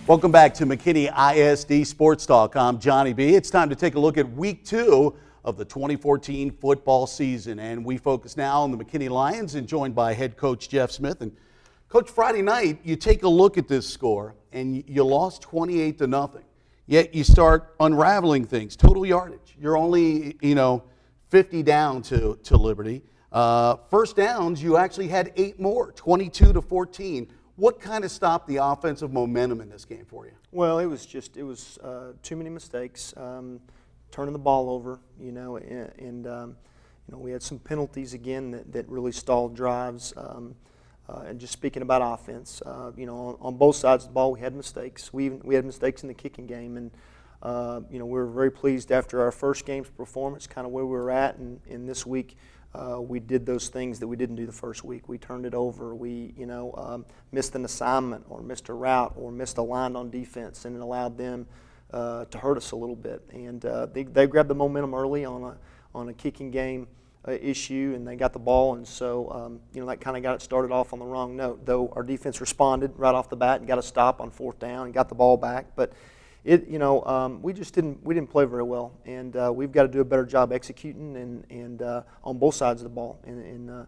Welcome back to McKinney ISD Sports Talk. I'm Johnny B. It's time to take a look at week 2 of the 2014 football season. And we focus now on the McKinney Lions and joined by head coach Jeff Smith. And Coach, Friday night, you take a look at this score and you lost 28-0. Yet you start unraveling things, total yardage. You're only, 50 down to Liberty. First downs, you actually had 8 more, 22-14. What kind of stopped the offensive momentum in this game for you? Well, it was too many mistakes, turning the ball over, and we had some penalties again that really stalled drives. And just speaking about offense, on both sides of the ball we had mistakes. We had mistakes in the kicking game, and we were very pleased after our first game's performance, kind of where we were at, and this week. We did those things that we didn't do the first week. We turned it over. We, missed an assignment or missed a route or missed a line on defense, and it allowed them to hurt us a little bit. And they grabbed the momentum early on a kicking game issue, and they got the ball. And so, that kind of got it started off on the wrong note. Though our defense responded right off the bat and got a stop on 4th down and got the ball back, but. We didn't play very well, and we've got to do a better job executing and on both sides of the ball. And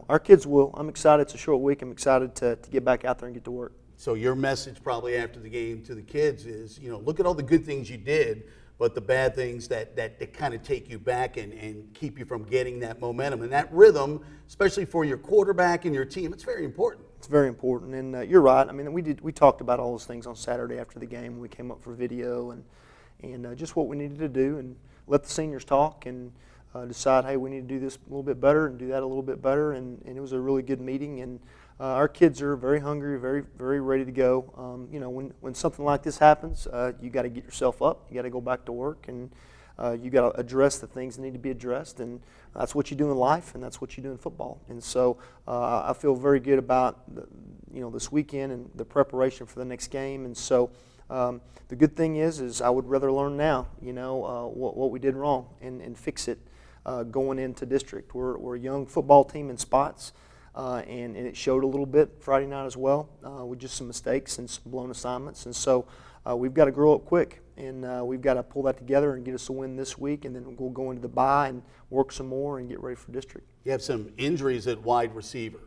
our kids will. I'm excited. It's a short week. I'm excited to get back out there and get to work. So your message probably after the game to the kids is, look at all the good things you did, but the bad things that kind of take you back and keep you from getting that momentum and that rhythm, especially for your quarterback and your team. It's very important. It's very important, and you're right. I mean, we talked about all those things on Saturday after the game. We came up for video and just what we needed to do, and let the seniors talk and decide, hey, we need to do this a little bit better and do that a little bit better. And it was a really good meeting, and our kids are very hungry, very very ready to go. When something like this happens, you got to get yourself up. You got to go back to work, and you got to address the things that need to be addressed, and that's what you do in life, and that's what you do in football. And so I feel very good about this weekend and the preparation for the next game. And so the good thing is I would rather learn now, what we did wrong and fix it going into district. We're a young football team in spots, and it showed a little bit Friday night as well with just some mistakes and some blown assignments. And so we've got to grow up quick. And we've got to pull that together and get us a win this week, and then we'll go into the bye and work some more and get ready for district. You have some injuries at wide receiver,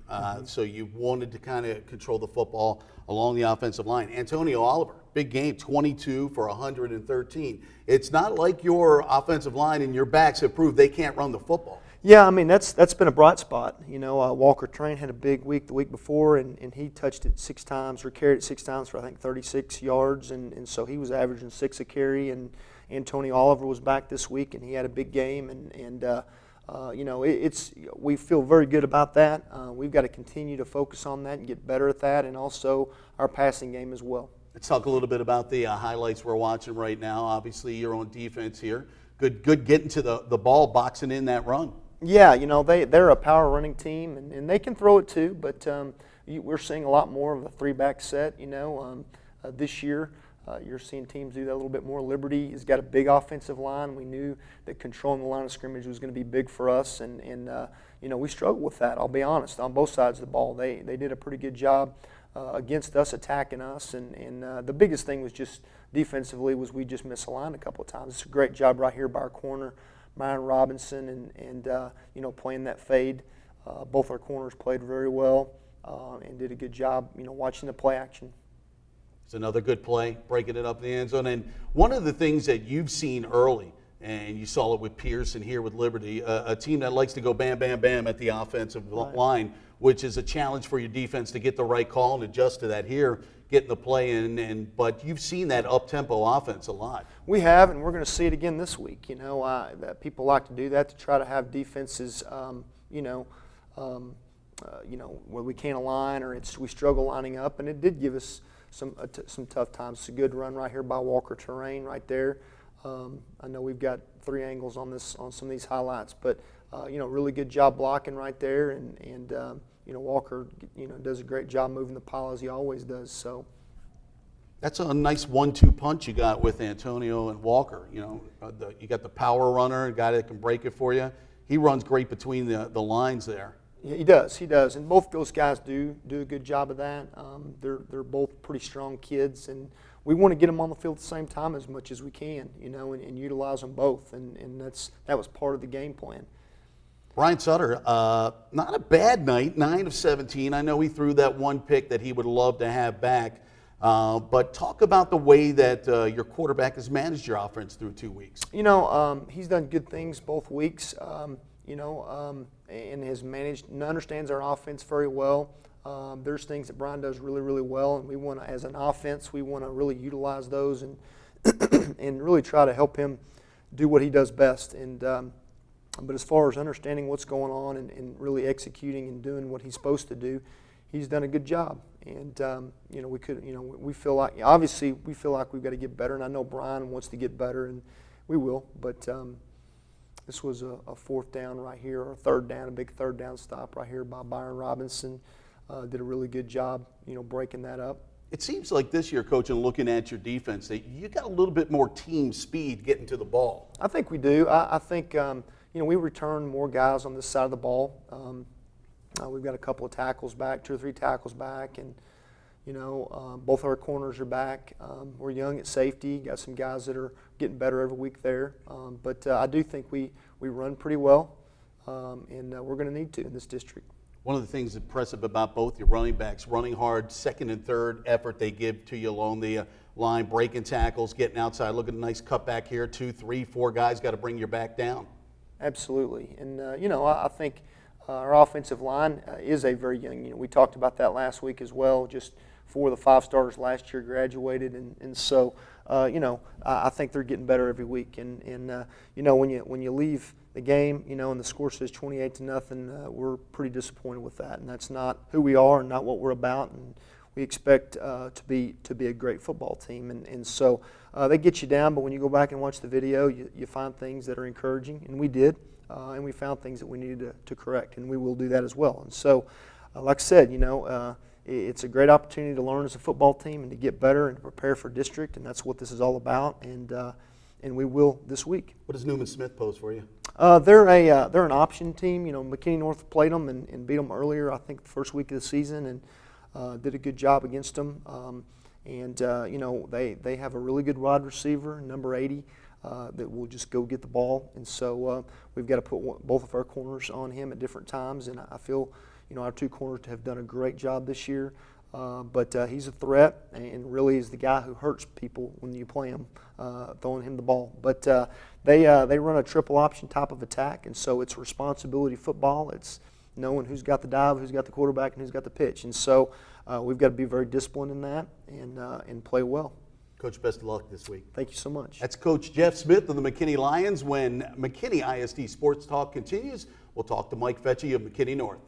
so you wanted to kind of control the football along the offensive line. Antonio Oliver, big game, 22 for 113. It's not like your offensive line and your backs have proved they can't run the football. Yeah, I mean, that's been a bright spot. Walker Train had a big week the week before, and he touched it 6 times or carried it 6 times for, I think, 36 yards, and so he was averaging 6 a carry. And Antonio Oliver was back this week, and he had a big game, and we feel very good about that. We've got to continue to focus on that and get better at that, and also our passing game as well. Let's talk a little bit about the highlights we're watching right now. Obviously, you're on defense here. Good getting to the ball, boxing in that run. Yeah, they're a power running team, and they can throw it too, but we're seeing a lot more of a 3-back set, this year. You're seeing teams do that a little bit more. Liberty has got a big offensive line. We knew that controlling the line of scrimmage was going to be big for us, and we struggled with that, I'll be honest, on both sides of the ball. They did a pretty good job against us, attacking us, and the biggest thing was just defensively was we just misaligned a couple of times. It's a great job right here by our corner, Myron Robinson, and playing that fade. Both our corners played very well and did a good job, watching the play action. It's another good play, breaking it up in the end zone. And one of the things that you've seen early, and you saw it with Pierce and here with Liberty, a team that likes to go bam, bam, bam at the offensive line, which is a challenge for your defense to get the right call and adjust to that here, getting the play in. But you've seen that up-tempo offense a lot. We have, and we're going to see it again this week. That people like to do that to try to have defenses, where we can't align or we struggle lining up, and it did give us some tough times. It's a good run right here by Walker Terrain right there. I know we've got 3 angles on some of these highlights, but really good job blocking right there, and Walker does a great job moving the pile as he always does. So that's a nice 1-2 punch you got with Antonio and Walker. You got the power runner, a guy that can break it for you. He runs great between the lines there. Yeah, he does, and both those guys do a good job of that. They're both pretty strong kids, and we want to get them on the field at the same time as much as we can, and utilize them both, and that was part of the game plan. Brian Sutter, not a bad night, 9 of 17. I know he threw that one pick that he would love to have back, but talk about the way that your quarterback has managed your offense through 2 weeks. He's done good things both weeks, and has managed and understands our offense very well. There's things that Brian does really, really well, and we want to, as an offense, we want to really utilize those and and really try to help him do what he does best. But as far as understanding what's going on and really executing and doing what he's supposed to do, he's done a good job. And we feel like, obviously we feel like we've got to get better, and I know Brian wants to get better, and we will. But this was a fourth down right here, or a third down, a big third down stop right here by Byron Robinson. Did a really good job, breaking that up. It seems like this year, Coach, and looking at your defense, that you got a little bit more team speed getting to the ball. I think we do. I think we return more guys on this side of the ball. We've got a couple of tackles back, 2 or 3 tackles back, and both our corners are back. We're young at safety. Got some guys that are getting better every week there. But I do think we run pretty well, and we're going to need to in this district. One of the things impressive about both your running backs, running hard, second and third effort they give to you along the line, breaking tackles, getting outside. Look at a nice cutback here. 2, 3, 4 guys got to bring your back down. Absolutely. And, I think our offensive line is a very young, we talked about that last week as well. Just 4 of the 5 starters last year graduated. And so, I think they're getting better every week. And when you leave the game, and the score says 28-0, we're pretty disappointed with that. And that's not who we are and not what we're about. And we expect to be a great football team. And so they get you down, but when you go back and watch the video, you find things that are encouraging, and we did. And we found things that we needed to correct, and we will do that as well. And so, like I said, it's a great opportunity to learn as a football team and to get better and to prepare for district, and that's what this is all about. And we will this week. What does Newman Smith pose for you? They're an option team. McKinney North played them and beat them earlier, I think, the first week of the season, and did a good job against them. They have a really good wide receiver, number 80. That will just go get the ball, and so we've got to put both of our corners on him at different times. And I feel, our 2 corners have done a great job this year. But he's a threat, and really is the guy who hurts people when you play him, throwing him the ball. But they run a triple option type of attack, and so it's responsibility football. It's knowing who's got the dive, who's got the quarterback, and who's got the pitch. And so we've got to be very disciplined in that and play well. Coach, best of luck this week. Thank you so much. That's Coach Jeff Smith of the McKinney Lions. When McKinney ISD Sports Talk continues, we'll talk to Mike Fetchy of McKinney North.